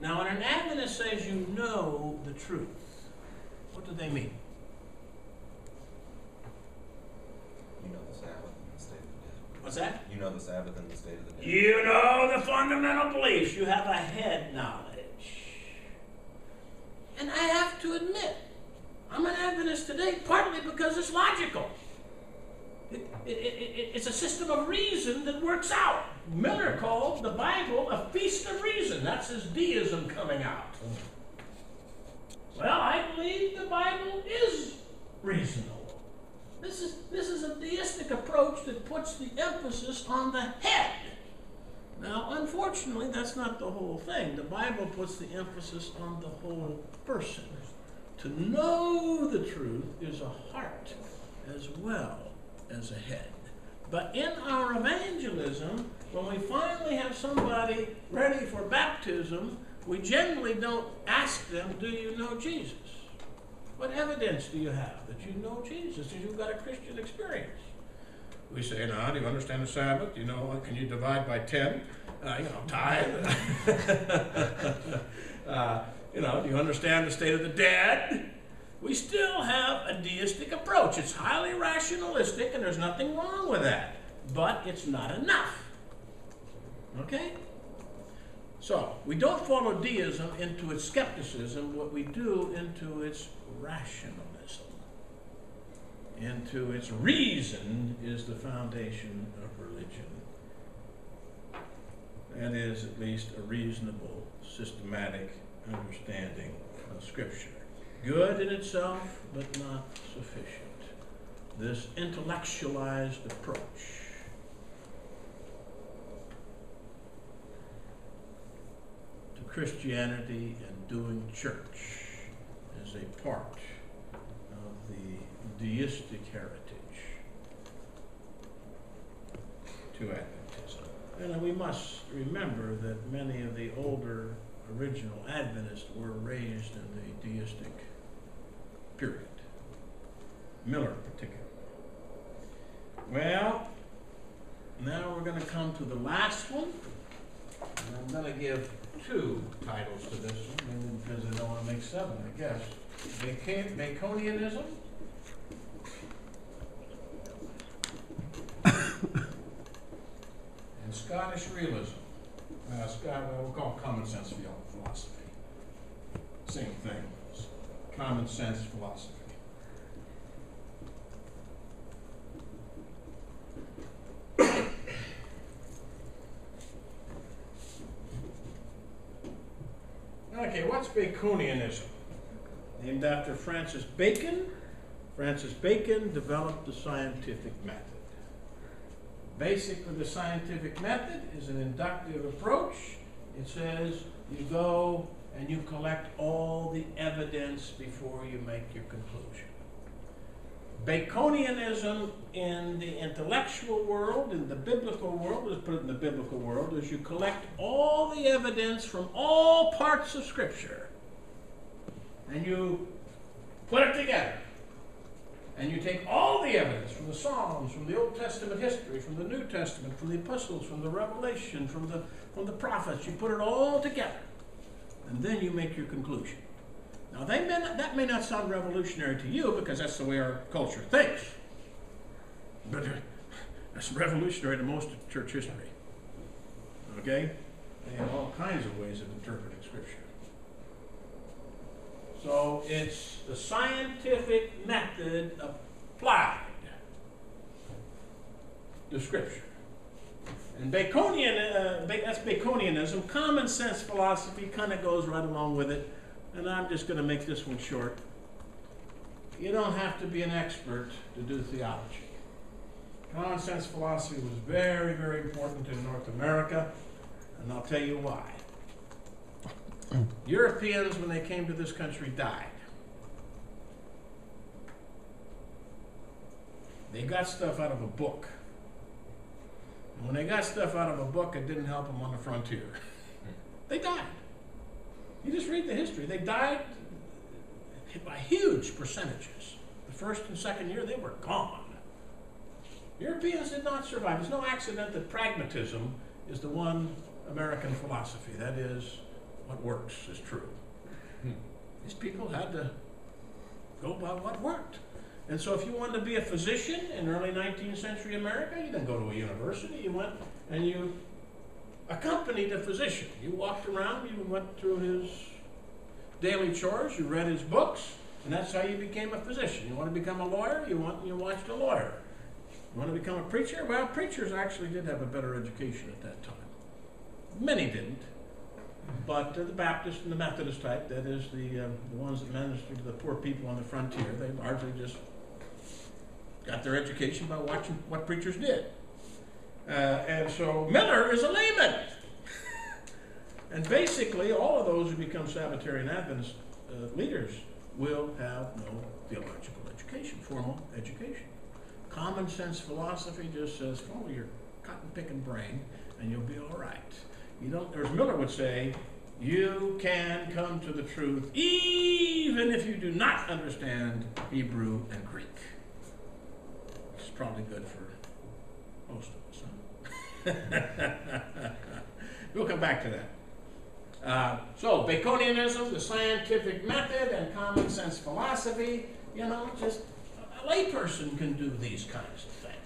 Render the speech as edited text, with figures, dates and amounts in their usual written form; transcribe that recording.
Now, when an Adventist says you know the truth, what do they mean? You know the Sabbath and the state of the dead. What's that? You know the Sabbath and the state of the dead. You know the fundamental beliefs. You have a head knowledge. And I have to admit, I'm an Adventist today partly because it's logical. It's a system of reason that works out. Miller called the Bible a feast of reason. That's his deism coming out. Well, I believe the Bible is reasonable. This is a deistic approach that puts the emphasis on the head. Now, unfortunately, that's not the whole thing. The Bible puts the emphasis on the whole person. To know the truth is a heart as well as a head. But in our evangelism, when we finally have somebody ready for baptism, we generally don't ask them, do you know Jesus? What evidence do you have that you know Jesus, that you've got a Christian experience? We say, now, do you understand the Sabbath? You know, can you divide by 10? Tithe. Do you understand the state of the dead? We still have a deistic approach. It's highly rationalistic, and there's nothing wrong with that. But it's not enough. Okay? So, we don't follow deism into its skepticism. What we do into its rationalism. Into its reason is the foundation of religion. That is at least a reasonable, systematic understanding of Scripture. Good in itself, but not sufficient. This intellectualized approach to Christianity and doing church is a part of the deistic heritage to Adventism. And we must remember that many of the older original Adventists were raised in the deistic period. Miller particularly. Well, now we're going to come to the last one. And I'm going to give 2 titles to this one, mainly because I don't want to make 7, I guess. Baconianism. And Scottish realism. We'll call it common sense philosophy. Same thing. Common sense philosophy. Okay, what's Baconianism? Named after Francis Bacon. Francis Bacon developed the scientific method. Basically, the scientific method is an inductive approach. It says you go and you collect all the evidence before you make your conclusion. Baconianism in the intellectual world, in the biblical world, let's put it in the biblical world, is you collect all the evidence from all parts of Scripture and you put it together. And you take all the evidence from the Psalms, from the Old Testament history, from the New Testament, from the epistles, from the Revelation, from the prophets. You put it all together. And then you make your conclusion. Now, that may not sound revolutionary to you because that's the way our culture thinks. But that's revolutionary to most of church history. Okay? They have all kinds of ways of interpreting Scripture. So it's the scientific method applied to Scripture. And that's Baconianism. Common sense philosophy kind of goes right along with it. And I'm just going to make this one short. You don't have to be an expert to do theology. Common sense philosophy was very, very important in North America. And I'll tell you why. Europeans, when they came to this country, died. They got stuff out of a book. And when they got stuff out of a book, it didn't help them on the frontier. They died. You just read the history. They died by huge percentages. The first and second year, they were gone. Europeans did not survive. It's no accident that pragmatism is the one American philosophy. That is, what works is true. These people had to go by what worked. And so if you wanted to be a physician in early 19th century America, you didn't go to a university. You went and you accompanied a physician. You walked around, you went through his daily chores, you read his books, and that's how you became a physician. You want to become a lawyer? You watched a lawyer. You want to become a preacher? Well, preachers actually did have a better education at that time. Many didn't. But the Baptist and the Methodist type, that is the ones that ministered to the poor people on the frontier, they largely just got their education by watching what preachers did. And so Miller is a layman. And basically, all of those who become Sabbatarian Adventist leaders will have no theological education, formal education. Common sense philosophy just says, follow your cotton-picking brain, and you'll be all right. You don't, or as Miller would say, you can come to the truth even if you do not understand Hebrew and Greek. It's probably good for most of us, huh? We'll come back to that. So, Baconianism, the scientific method, and common sense philosophy, just a layperson can do these kinds of things.